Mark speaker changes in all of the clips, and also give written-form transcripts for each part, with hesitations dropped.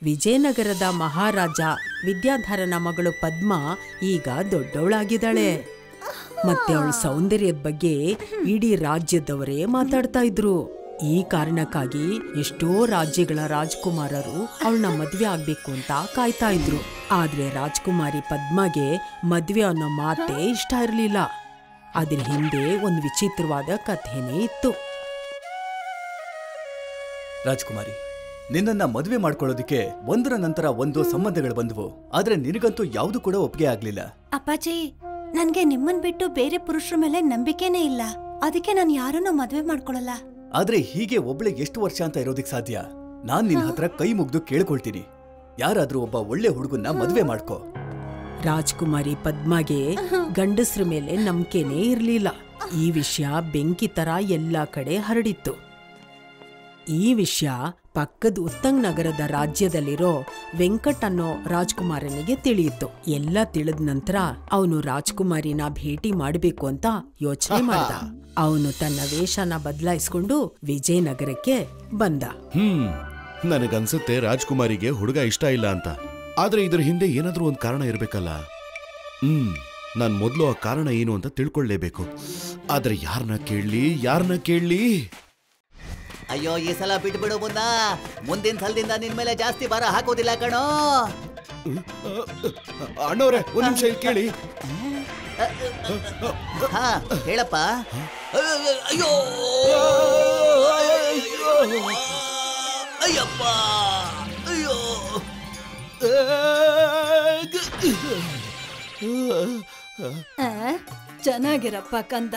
Speaker 1: ವಿಜಯನಗರದ ಮಹಾರಾಜ ವಿದ್ಯಾಧರನ ಮಗಳು ಪದ್ಮ ಈಗ ದೊಡ್ಡವಳಾಗಿದ್ದಾಳೆ. ಮತ್ತೆ ಅವಳ ಸೌಂದರ್ಯದ ಬಗ್ಗೆ ಇಡೀ ರಾಜ್ಯದವರೇ ಮಾತಾಡ್ತಾ ಇದ್ರು. ಈ ಕಾರಣಕ್ಕಾಗಿ ಎಷ್ಟೋ ರಾಜ್ಯಗಳ ರಾಜ್ಕುಮಾರರು ಅವಳನ್ನ ಮದ್ವೆ ಆಗ್ಬೇಕು ಅಂತ ಕಾಯ್ತಾ ಇದ್ರು. ಆದ್ರೆ ರಾಜ್ಕುಮಾರಿ ಪದ್ಮಗೆ ಮದ್ವೆ ಅನ್ನೋ ಮಾತೇ ಇಷ್ಟ ಇರಲಿಲ್ಲ. ಅದ್ರ ಹಿಂದೆ ಒಂದು ವಿಚಿತ್ರವಾದ ಕಥೆನೇ ಇತ್ತು.
Speaker 2: ರಾಜ್ಕುಮಾರಿ, ನಿನ್ನನ್ನ ಮದುವೆ ಮಾಡ್ಕೊಳ್ಳೋದಿಕ್ಕೆ ಒಂದರ ನಂತರ ಒಂದು ಸಂಬಂಧಗಳು ಬಂದವು. ಆದ್ರೆ ನಿನಗಂತೂ ಯಾವ್ದು ಕೂಡ ಒಪ್ಪಿಗೆ ಆಗ್ಲಿಲ್ಲ.
Speaker 3: ಅಪ್ಪಾಜಿ, ನನ್ಗೆ ನಿಮ್ಮನ್ ಬಿಟ್ಟು ಬೇರೆ ಪುರುಷರ ಮೇಲೆ ನಂಬಿಕೆನೇ ಇಲ್ಲ. ಅದಕ್ಕೆ ನಾನು ಯಾರನ್ನೂ ಮದ್ವೆ ಮಾಡ್ಕೊಳಲ್ಲ.
Speaker 2: ಆದ್ರೆ ಹೀಗೆ ಒಬ್ಳಿಗೆ ಎಷ್ಟು ವರ್ಷ ಅಂತ ಇರೋದಿಕ್ ಸಾಧ್ಯ? ನಾನ್ ನಿನ್ ಹತ್ರ ಕೈ ಮುಗ್ದು ಕೇಳ್ಕೊಳ್ತೀನಿ, ಯಾರಾದ್ರೂ ಒಬ್ಬ ಒಳ್ಳೆ ಹುಡುಗನ್ನ ಮದ್ವೆ ಮಾಡ್ಕೋ.
Speaker 1: ರಾಜ್ಕುಮಾರಿ ಪದ್ಮಗೆ ಗಂಡಸ್ರ ಮೇಲೆ ನಂಬಿಕೆನೇ ಇರ್ಲಿಲ್ಲ. ಈ ವಿಷಯ ಬೆಂಕಿ ತರ ಎಲ್ಲಾ ಕಡೆ ಹರಡಿತ್ತು. ಈ ವಿಷಯ ಪಕ್ಕದ ಉತ್ತಂಗ್ ನಗರದ ರಾಜ್ಯದಲ್ಲಿರೋ ವೆಂಕಟ್ ಅನ್ನೋ ರಾಜ್ಕುಮಾರನಿಗೆ ತಿಳಿಯಿತು. ಎಲ್ಲ ತಿಳಿದ ನಂತರ ಅವನು ರಾಜ್ಕುಮಾರಿನ ಭೇಟಿ ಮಾಡಬೇಕು ಅಂತ ಯೋಚನೆ ಮಾಡ್ದ. ಅವನು ತನ್ನ ವೇಷನ ಬದಲಾಯಿಸ್ಕೊಂಡು ವಿಜಯನಗರಕ್ಕೆ ಬಂದ.
Speaker 4: ನನಗನ್ಸುತ್ತೆ ರಾಜ್ಕುಮಾರಿಗೆ ಹುಡುಗ ಇಷ್ಟ ಇಲ್ಲ ಅಂತ. ಆದ್ರೆ ಇದ್ರ ಹಿಂದೆ ಏನಾದ್ರೂ ಒಂದು ಕಾರಣ ಇರ್ಬೇಕಲ್ಲ. ನಾನ್ ಮೊದ್ಲು ಆ ಕಾರಣ ಏನು ಅಂತ ತಿಳ್ಕೊಳ್ಳೇಬೇಕು. ಆದ್ರೆ ಯಾರನ್ನ ಕೇಳಲಿ?
Speaker 5: ಅಯ್ಯೋ, ಈ ಸಲ ಬಿಟ್ಬಿಡು ಮುನ್ನ. ಮುಂದಿನ ಸಲದಿಂದ ನಿನ್ ಮೇಲೆ ಜಾಸ್ತಿ ಭಾರ ಹಾಕೋದಿಲ್ಲ ಕಣೋ.
Speaker 4: ಅಣ್ಣವ್ರೆ, ಒಂದ್ ನಿಮಿಷ ಕೇಳಿ.
Speaker 5: ಹಾ, ಹೇಳಪ್ಪ. ಅಯ್ಯೋ, ಅಯ್ಯಪ್ಪ, ಅಯ್ಯೋ.
Speaker 3: ಚೆನ್ನಾಗಿರಪ್ಪ ಕಂದ.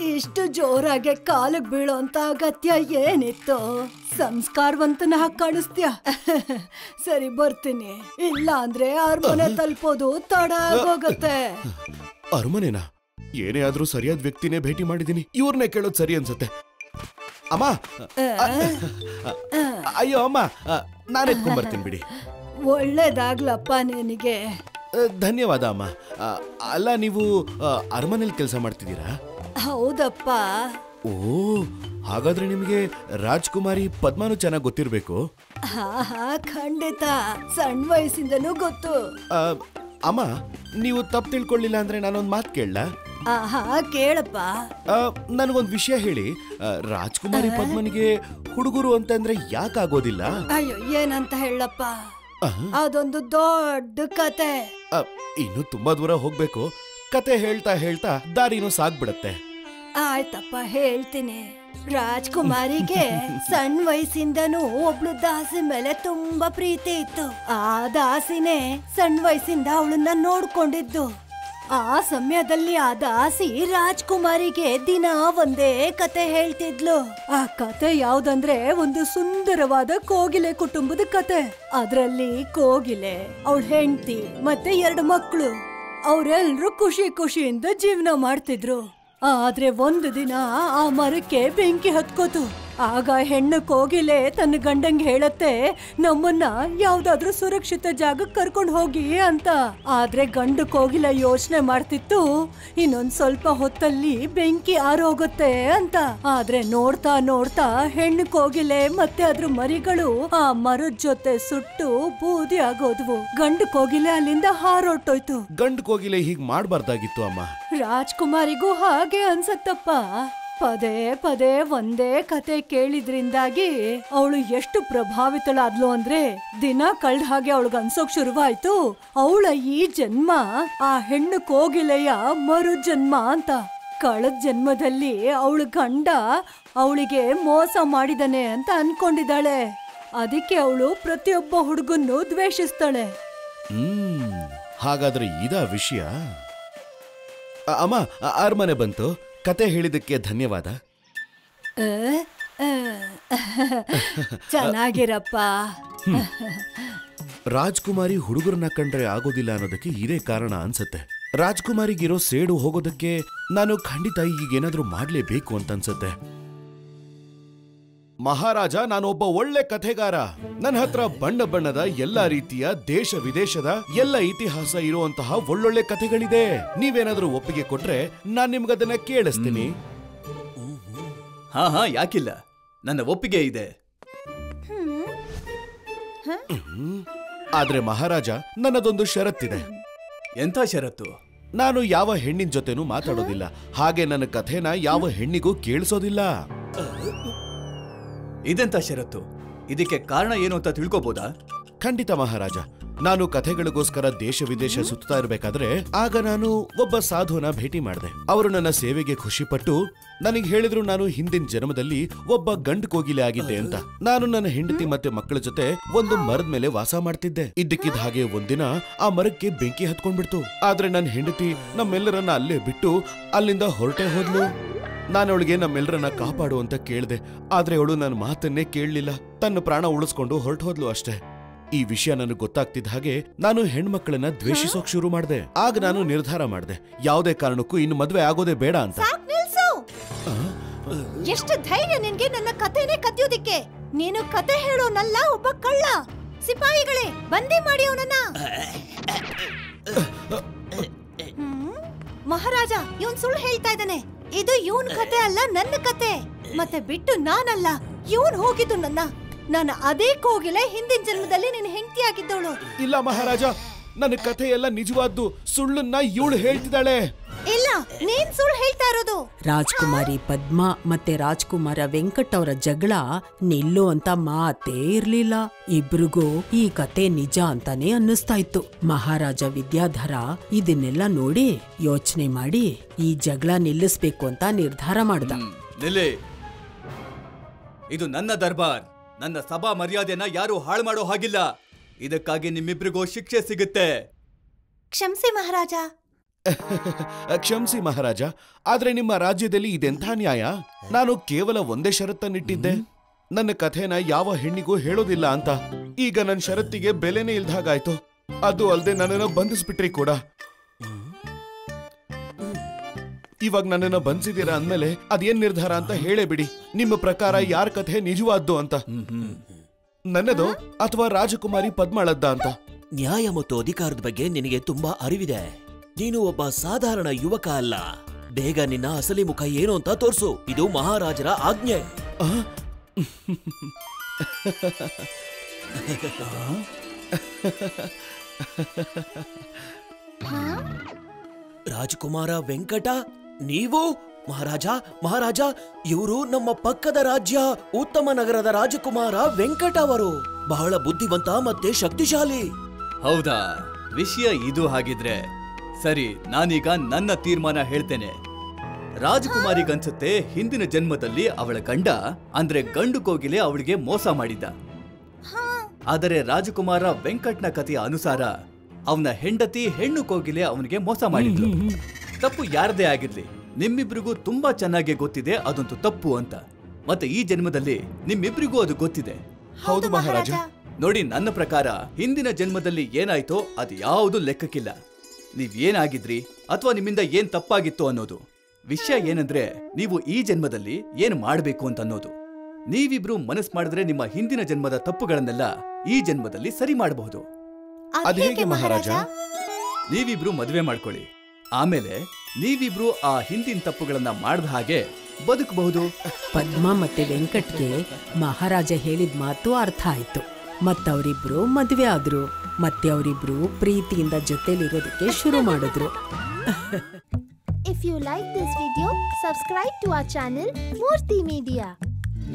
Speaker 3: ಇಷ್ಟು ಜೋರಾಗೆ ಕಾಲಿಗೆ ಬೀಳೋ ಅಂತ ಅಗತ್ಯ ಏನಿತ್ತು? ಸಂಸ್ಕಾರವಂತನ ಕಾಣಿಸ್ತೀಯ. ಸರಿ, ಬರ್ತೀನಿ. ಇಲ್ಲ ಅಂದ್ರೆ ಅರಮನೆ ತಲುಪೋದು ತಡ ಆಗೋಗತ್ತೆ.
Speaker 4: ಅರಮನೆನಾ? ಏನೇ ಆದ್ರೂ ಸರಿಯಾದ ವ್ಯಕ್ತಿನೇ ಭೇಟಿ ಮಾಡಿದೀನಿ. ಇವ್ರನ್ನೇ ಕೇಳೋದು ಸರಿ ಅನ್ಸುತ್ತೆ. ಅಮ್ಮ, ಅಯ್ಯೋ ಅಮ್ಮ, ನಾನು ಎತ್ಕೊಂಡ್ಬರ್ತೀನಿ ಬಿಡಿ.
Speaker 3: ಒಳ್ಳೇದಾಗ್ಲಪ್ಪ ನಿನಗೆ.
Speaker 4: ಧನ್ಯವಾದ ಅಮ್ಮ. ಅಲ್ಲ, ನೀವು ಅರಮನೆಯಲ್ಲಿ ಕೆಲಸ ಮಾಡ್ತಿದ್ದೀರಾ?
Speaker 3: ಹೌದಪ್ಪ.
Speaker 4: ಓ, ಹಾಗಾದ್ರೆ ನಿಮಗೆ ರಾಜ್ಕುಮಾರಿ ಪದ್ಮನು ಚೆನ್ನಾಗಿ ಗೊತ್ತಿರ್ಬೇಕು.
Speaker 3: ಹಾ, ಖಂಡಿತ. ಸಣ್ಣ ವಯಸ್ಸಿಂದನೂ ಗೊತ್ತು.
Speaker 4: ಅಮ್ಮ, ನೀವು ತಪ್ಪು ತಿಳ್ಕೊಳ್ಳಿಲ್ಲ ಅಂದ್ರೆ ನಾನೊಂದ್ ಮಾತು ಕೇಳಲ್ಲ?
Speaker 3: ಕೇಳಪ್ಪ.
Speaker 4: ನನಗೊಂದ್ ವಿಷಯ ಹೇಳಿ. ರಾಜ್ಕುಮಾರಿ ಪದ್ಮನಿಗೆ ಹುಡುಗರು ಅಂತಂದ್ರೆ ಯಾಕಾಗೋದಿಲ್ಲ?
Speaker 3: ಅಯ್ಯೋ, ಏನಂತ ಹೇಳಪ್ಪ? ಅದೊಂದು ದೊಡ್ಡ ಕತೆ.
Speaker 4: ಇನ್ನು ತುಂಬಾ ದೂರ ಹೋಗ್ಬೇಕು. ಕತೆ ಹೇಳ್ತಾ ಹೇಳ್ತಾ ದಾರಿನೂ ಸಾಗ್ಬಿಡತ್ತೆ.
Speaker 3: ಆಯ್ತಪ್ಪ, ಹೇಳ್ತೀನಿ. ರಾಜ್ಕುಮಾರಿಗೆ ಸಣ್ಣ ವಯಸ್ಸಿಂದನೂ ಒಬ್ಳು ದಾಸಿ ಮೇಲೆ ತುಂಬಾ ಪ್ರೀತಿ ಇತ್ತು. ಆ ದಾಸಿನೇ ಸಣ್ಣ ವಯಸ್ಸಿಂದ ಅವಳನ್ನ ನೋಡ್ಕೊಂಡಿದ್ದು. ಆ ಸಮಯದಲ್ಲಿ ಆ ದಾಸಿ ರಾಜ್ಕುಮಾರಿಗೆ ದಿನ ಒಂದೇ ಕತೆ ಹೇಳ್ತಿದ್ಲು. ಆ ಕತೆ ಯಾವ್ದಂದ್ರೆ ಒಂದು ಸುಂದರವಾದ ಕೋಗಿಲೆ ಕುಟುಂಬದ ಕತೆ. ಅದ್ರಲ್ಲಿ ಕೋಗಿಲೆ, ಅವಳ ಹೆಂಡತಿ ಮತ್ತೆ 2 ಮಕ್ಕಳು, ಅವರೆಲ್ಲರೂ ಖುಷಿಯಿಂದ ಜೀವನ ಮಾಡ್ತಿದ್ರು. ಆದ್ರೆ ಒಂದು ದಿನ ಆ ಮರಕ್ಕೆ ಬೆಂಕಿ ಹತ್ಕೋತು. ಆಗ ಹೆಣ್ಣು ಕೋಗಿಲೆ ತನ್ನ ಗಂಡಂಗೆ ಹೇಳತ್ತೆ, ನಮ್ಮನ್ನ ಯಾವ್ದಾದ್ರೂ ಸುರಕ್ಷಿತ ಜಾಗಕ್ಕೆ ಕರ್ಕೊಂಡು ಹೋಗಿ ಅಂತ. ಆದ್ರೆ ಗಂಡು ಕೋಗಿಲೆ ಯೋಚನೆ ಮಾಡ್ತಿತ್ತು, ಇನ್ನೊಂದ್ ಸ್ವಲ್ಪ ಹೊತ್ತಲ್ಲಿ ಬೆಂಕಿ ಆರೋಗುತ್ತೆ ಅಂತ. ಆದ್ರೆ ನೋಡ್ತಾ ನೋಡ್ತಾ ಹೆಣ್ಣು ಕೋಗಿಲೆ ಮತ್ತೆ ಅದ್ರ ಮರಿಗಳು ಆ ಮರದ ಜೊತೆ ಸುಟ್ಟು ಬೂದಿ ಆಗೋದ್ವು. ಗಂಡು ಕೋಗಿಲೆ ಅಲ್ಲಿಂದ ಹಾರೋಟೋಯ್ತು.
Speaker 4: ಗಂಡು ಕೋಗಿಲೆ ಹೀಗ್ ಮಾಡ್ಬಾರ್ದಾಗಿತ್ತು ಅಮ್ಮ.
Speaker 3: ರಾಜ್ಕುಮಾರಿಗೂ ಹಾಗೆ ಅನ್ಸತ್ತಪ್ಪ. ಪದೇ ಪದೇ ಒಂದೇ ಕತೆ ಕೇಳಿದ್ರಿಂದಾಗಿ ಅವಳು ಎಷ್ಟು ಪ್ರಭಾವಿತಳಾದ್ಲು ಅಂದ್ರೆ ದಿನ ಕಳ್ದ ಹಾಗೆ ಅವಳಿಗೆ ಅನ್ಸೋಕ್ ಶುರುವಾಯ್ತು, ಅವಳ ಈ ಜನ್ಮ ಆ ಹೆಣ್ಣು ಕೋಗಿಲೆಯ ಮರು ಜನ್ಮ ಅಂತ. ಕಳೆದ ಜನ್ಮದಲ್ಲಿ ಅವಳ ಗಂಡ ಅವಳಿಗೆ ಮೋಸ ಮಾಡಿದಾನೆ ಅಂತ ಅನ್ಕೊಂಡಿದ್ದಾಳೆ. ಅದಕ್ಕೆ ಅವಳು ಪ್ರತಿಯೊಬ್ಬ ಹುಡುಗನ್ನು ದ್ವೇಷಿಸ್ತಾಳೆ.
Speaker 4: ಹಾಗಾದ್ರೆ ಇದಾ ವಿಷಯ? ಅಮ್ಮ, ಅರಮನೆ ಬಂತು. ಕತೆ ಹೇಳಿದಕ್ಕೆ ಧನ್ಯವಾದ.
Speaker 3: ಚೆನ್ನಾಗಿರಪ್ಪ.
Speaker 4: ರಾಜ್ಕುಮಾರಿ ಹುಡುಗರನ್ನ ಕಂಡ್ರೆ ಆಗೋದಿಲ್ಲ ಅನ್ನೋದಕ್ಕೆ ಇದೇ ಕಾರಣ ಅನ್ಸತ್ತೆ. ರಾಜ್ಕುಮಾರಿಗಿರೋ ಸೇಡು ಹೋಗೋದಕ್ಕೆ ನಾನು ಖಂಡಿತ ಈಗೇನಾದ್ರೂ ಮಾಡ್ಲೇಬೇಕು ಅಂತ ಅನ್ಸತ್ತೆ. ಮಹಾರಾಜ, ನಾನೊಬ್ಬ ಒಳ್ಳೆ ಕಥೆಗಾರ. ನನ್ನ ಹತ್ರ ಬಣ್ಣ ಬಣ್ಣದ ಎಲ್ಲಾ ರೀತಿಯ ದೇಶ ವಿದೇಶದ ಎಲ್ಲ ಇತಿಹಾಸ ಇರುವಂತಹ ಒಳ್ಳೊಳ್ಳೆ ಕಥೆಗಳಿದೆ. ನೀವೇನಾದ್ರೂ ಒಪ್ಪಿಗೆ ಕೊಟ್ರೆ ನಾನ್ ನಿಮ್ಗದನ್ನ ಕೇಳಿಸ್ತೀನಿ.
Speaker 2: ಹಾ, ಯಾಕಿಲ್ಲ, ನನ್ನ ಒಪ್ಪಿಗೆ ಇದೆ.
Speaker 4: ಆದ್ರೆ ಮಹಾರಾಜ, ನನ್ನದೊಂದು ಷರತ್ತಿದೆ.
Speaker 2: ಎಂಥ ಷರತ್ತು?
Speaker 4: ನಾನು ಯಾವ ಹೆಣ್ಣಿನ ಜೊತೆನೂ ಮಾತಾಡೋದಿಲ್ಲ, ಹಾಗೆ ನನ್ನ ಕಥೆನ ಯಾವ ಹೆಣ್ಣಿಗೂ ಕೇಳಿಸೋದಿಲ್ಲ.
Speaker 2: ಇದೆಂಥ ಷರತ್ತು? ಇದಕ್ಕೆ ಕಾರಣ ಏನು ಅಂತ ತಿಳ್ಕೊಬೋದಾ?
Speaker 4: ಖಂಡಿತ ಮಹಾರಾಜ. ನಾನು ಕಥೆಗಳಿಗೋಸ್ಕರ ದೇಶ ವಿದೇಶ ಸುತ್ತಾ ಇರ್ಬೇಕಾದ್ರೆ ಆಗ ನಾನು ಒಬ್ಬ ಸಾಧುನ ಭೇಟಿ ಮಾಡಿದೆ. ಅವರು ನನ್ನ ಸೇವೆಗೆ ಖುಷಿಪಟ್ಟು ನನಗೆ ಹೇಳಿದ್ರು ನಾನು ಹಿಂದಿನ ಜನ್ಮದಲ್ಲಿ ಒಬ್ಬ ಗಂಡು ಕೋಗಿಲೆ ಆಗಿದ್ದೆ ಅಂತ. ನಾನು ನನ್ನ ಹೆಂಡತಿ ಮತ್ತೆ ಮಕ್ಕಳ ಜೊತೆ ಒಂದು ಮರದ ಮೇಲೆ ವಾಸ ಮಾಡ್ತಿದ್ದೆ. ಇದ್ದಕ್ಕಿದ್ದ ಹಾಗೆ ಒಂದಿನ ಆ ಮರಕ್ಕೆ ಬೆಂಕಿ ಹತ್ಕೊಂಡ್ಬಿಡ್ತು. ಆದ್ರೆ ನನ್ನ ಹೆಂಡತಿ ನಮ್ಮೆಲ್ಲರನ್ನ ಅಲ್ಲೇ ಬಿಟ್ಟು ಅಲ್ಲಿಂದ ಹೊರಟೆ ಹೋದ್ಲು. ನಾನು ಅವಳಿಗೆ ನಮ್ಮೆಲ್ಲರನ್ನ ಕಾಪಾಡು ಅಂತ ಕೇಳ್ದೆ, ಆದ್ರೆ ಅವಳು ನನ್ನ ಮಾತನ್ನೇ ಕೇಳಲಿಲ್ಲ. ತನ್ನ ಪ್ರಾಣ ಉಳಿಸ್ಕೊಂಡು ಹೊರಟು ಹೋದ್ಲು ಅಷ್ಟೇ. ಈ ವಿಷಯ ನನಗೆ ಗೊತ್ತಾಗ್ತಿದ್ದ ಹಾಗೆ ನಾನು ಹೆಣ್ಮಕ್ಳನ್ನ ದ್ವೇಷಿಸೋಕ್ ಶುರು ಮಾಡ್ದೆ. ಆಗ ನಾನು ನಿರ್ಧಾರ ಮಾಡ್ದೆ, ಯಾವುದೇ ಕಾರಣಕ್ಕೂ ಇನ್ನು ಮದ್ವೆ ಆಗೋದೇ ಬೇಡ ಅಂತ.
Speaker 3: ಎಷ್ಟು ಧೈರ್ಯ ನಿನ್ಗೆ ನನ್ನ ಕಥೆನೇ ಕದಿಯೋದಿಕ್ಕೆ? ನೀನು ಕತೆ ಹೇಳೋನಲ್ಲ, ಒಬ್ಬ ಕಳ್ಳ. ಸಿಪಾಯಿಗಳೇ, ಬಂದಿ ಮಾಡಿ ಅವನನ್ನ. ಮಹಾರಾಜ, ಇವನ್ ಸುಳ್ಳು ಹೇಳ್ತಾ ಇದ್ದಾನೆ. ಇದು ಇವನ್ ಕತೆ ಅಲ್ಲ, ನನ್ನ ಕತೆ. ಮತ್ತೆ ಬಿಟ್ಟು ನಾನಲ್ಲ, ಇವನ್ ಹೋಗಿದ್ದು ನಾನು ಅದೇ ಕೋಗಿಲೆ ಹಿಂದಿನ ಜನ್ಮದಲ್ಲಿ ನಿನ್ನ ಹೆಂಡತಿ ಆಗಿದ್ದವಳು.
Speaker 4: ಇಲ್ಲ ಮಹಾರಾಜ, ನನ್ನ ಕಥೆ ಎಲ್ಲ ನಿಜವಾದ್ದು. ಸುಳ್ಳನ್ನ ಇವಳು ಹೇಳ್ತಿದ್ದಾಳೆ.
Speaker 3: ಇಲ್ಲ, ನೀನ್ ಸುಳ್ಳು ಹೇಳ್ತಾ ಇರೋದು.
Speaker 1: ರಾಜ್ಕುಮಾರಿ ಪದ್ಮ ಮತ್ತೆ ರಾಜ್ಕುಮಾರ ವೆಂಕಟ್ ಅವರ ಜಗಳ ನಿಲ್ಲೋ ಅಂತ ಮಾತೇ ಇರ್ಲಿಲ್ಲ. ಇಬ್ರಿಗೂ ಈ ಕತೆ ನಿಜ ಅಂತಾನೆ ಅನ್ನಿಸ್ತಾ ಇತ್ತು. ಮಹಾರಾಜ ವಿದ್ಯಾಧರ ಇದನ್ನೆಲ್ಲ ನೋಡಿ ಯೋಚನೆ ಮಾಡಿ ಈ ಜಗಳ ನಿಲ್ಲಿಸ್ಬೇಕು ಅಂತ ನಿರ್ಧಾರ ಮಾಡ್ದ.
Speaker 2: ನಿಲ್ಲಿ, ಇದು ನನ್ನ ದರ್ಬಾರ್. ನನ್ನ ಸಭಾ ಮರ್ಯಾದೆನ ಯಾರು ಹಾಳು ಮಾಡೋ ಹಾಗಿಲ್ಲ. ಇದಕ್ಕಾಗಿ ನಿಮ್ಮಿಬ್ರಿಗೂ ಶಿಕ್ಷೆ ಸಿಗುತ್ತೆ.
Speaker 3: ಕ್ಷಮಿಸಿ ಮಹಾರಾಜ.
Speaker 4: ಕ್ಷಮಿಸಿ ಮಹಾರಾಜ, ಆದ್ರೆ ನಿಮ್ಮ ರಾಜ್ಯದಲ್ಲಿ ಇದೆಂಥ ನ್ಯಾಯ? ನಾನು ಕೇವಲ ಒಂದೇ ಷರತ್ತನ್ನಿಟ್ಟಿದ್ದೆ, ನನ್ನ ಕಥೆನ ಯಾವ ಹೆಣ್ಣಿಗೂ ಹೇಳೋದಿಲ್ಲ ಅಂತ. ಈಗ ನನ್ನ ಷರತ್ತಿಗೆ ಬೆಲೆನೇ ಇಲ್ದಾಗಾಯ್ತು. ಅದು ಅಲ್ಲದೆ ನನ್ನನ್ನು ಬಂಧಿಸ್ಬಿಟ್ರಿ ಕೂಡ. ಇವಾಗ ನನ್ನನ್ನು ಬಂಧಿಸಿದೀರಾ ಅಂದ್ಮೇಲೆ ಅದೇನ್ ನಿರ್ಧಾರ ಅಂತ ಹೇಳೇ ಬಿಡಿ. ನಿಮ್ಮ ಪ್ರಕಾರ ಯಾರ ಕಥೆ ನಿಜವಾದ್ದು ಅಂತ? ನನ್ನದು ಅಥವಾ ರಾಜಕುಮಾರಿ ಪದ್ಮಾಳದ್ದ ಅಂತ?
Speaker 6: ನ್ಯಾಯ ಮತ್ತು ಅಧಿಕಾರದ ಬಗ್ಗೆ ನಿನಗೆ ತುಂಬಾ ಅರಿವಿದೆ. ನೀನು ಒಬ್ಬ ಸಾಧಾರಣ ಯುವಕ ಅಲ್ಲ. ಬೇಗ ನಿನ್ನ ಅಸಲಿ ಮುಖ ಏನು ಅಂತ ತೋರ್ಸು. ಇದು ಮಹಾರಾಜರ ಆಜ್ಞೆ. ರಾಜಕುಮಾರ ವೆಂಕಟ, ನೀವು? ಮಹಾರಾಜ, ಇವರು ನಮ್ಮ ಪಕ್ಕದ ರಾಜ್ಯ ಉತ್ತಮ ನಗರದ ರಾಜಕುಮಾರ ವೆಂಕಟ ಅವರು. ಬಹಳ ಬುದ್ಧಿವಂತ ಮತ್ತೆ ಶಕ್ತಿಶಾಲಿ.
Speaker 2: ಹೌದಾ? ವಿಷಯ ಇದು ಹಾಗಿದ್ರೆ ಸರಿ, ನಾನೀಗ ನನ್ನ ತೀರ್ಮಾನ ಹೇಳ್ತೇನೆ. ರಾಜಕುಮಾರಿಗನ್ಸುತ್ತೆ ಹಿಂದಿನ ಜನ್ಮದಲ್ಲಿ ಅವಳ ಗಂಡ ಅಂದ್ರೆ ಗಂಡು ಕೋಗಿಲೆ ಅವಳಿಗೆ ಮೋಸ ಮಾಡಿದ್ದ. ಆದರೆ ರಾಜಕುಮಾರ ವೆಂಕಟ್ನ ಕಥೆಯ ಅನುಸಾರ ಅವನ ಹೆಂಡತಿ ಹೆಣ್ಣು ಕೋಗಿಲೆ ಅವನಿಗೆ ಮೋಸ ಮಾಡಿದ್ಲು. ತಪ್ಪು ಯಾರದೇ ಆಗಿರ್ಲಿ, ನಿಮ್ಮಿಬ್ರಿಗೂ ತುಂಬಾ ಚೆನ್ನಾಗಿ ಗೊತ್ತಿದೆ ಅದಂತೂ ತಪ್ಪು ಅಂತ. ಮತ್ತೆ ಈ ಜನ್ಮದಲ್ಲಿ ನಿಮ್ಮಿಬ್ರಿಗೂ ಅದು ಗೊತ್ತಿದೆ.
Speaker 4: ಹೌದು ಮಹಾರಾಜ.
Speaker 2: ನೋಡಿ, ನನ್ನ ಪ್ರಕಾರ ಹಿಂದಿನ ಜನ್ಮದಲ್ಲಿ ಏನಾಯ್ತೋ ಅದು ಯಾವುದು ಲೆಕ್ಕಕ್ಕಿಲ್ಲ. ನೀವ್ ಏನಾಗಿದ್ರಿ ಅಥವಾ ನಿಮ್ಮಿಂದ ಏನ್ ತಪ್ಪಾಗಿತ್ತು ಅನ್ನೋದು. ವಿಷಯ ಏನಂದ್ರೆ ನೀವು ಈ ಜನ್ಮದಲ್ಲಿ ಏನ್ ಮಾಡ್ಬೇಕು ಅಂತ ಅನ್ನೋದು. ನೀವಿಬ್ರು ಮನಸ್ ಮಾಡಿದ್ರೆ ನಿಮ್ಮ ಹಿಂದಿನ ಜನ್ಮದ ತಪ್ಪುಗಳನ್ನೆಲ್ಲ ಈ ಜನ್ಮದಲ್ಲಿ ಸರಿ ಮಾಡಬಹುದು.
Speaker 4: ಅದೇಗೆ ಮಹಾರಾಜ?
Speaker 2: ನೀವಿಬ್ರು ಮದುವೆ ಮಾಡ್ಕೊಳ್ಳಿ. ಆಮೇಲೆ ನೀವಿಬ್ರು ಆ ಹಿಂದಿನ ತಪ್ಪುಗಳನ್ನ ಮಾಡ್ದ ಹಾಗೆ ಬದುಕಬಹುದು.
Speaker 1: ಪದ್ಮ ಮತ್ತೆ ವೆಂಕಟ್ಗೆ ಮಹಾರಾಜ ಹೇಳಿದ ಮಾತು ಅರ್ಥ ಆಯ್ತು. ಮತ್ತವರಿಬ್ರು ಮದ್ವೆ ಆದ್ರು. ಮತ್ತೆ ಅವರಿಬ್ರು ಪ್ರೀತಿಯಿಂದ ಜೊತೆಲಿರೋದಕ್ಕೆ ಶುರು ಮಾಡಿದ್ರು.
Speaker 7: If you like this video, subscribe to our channel Murthy Media.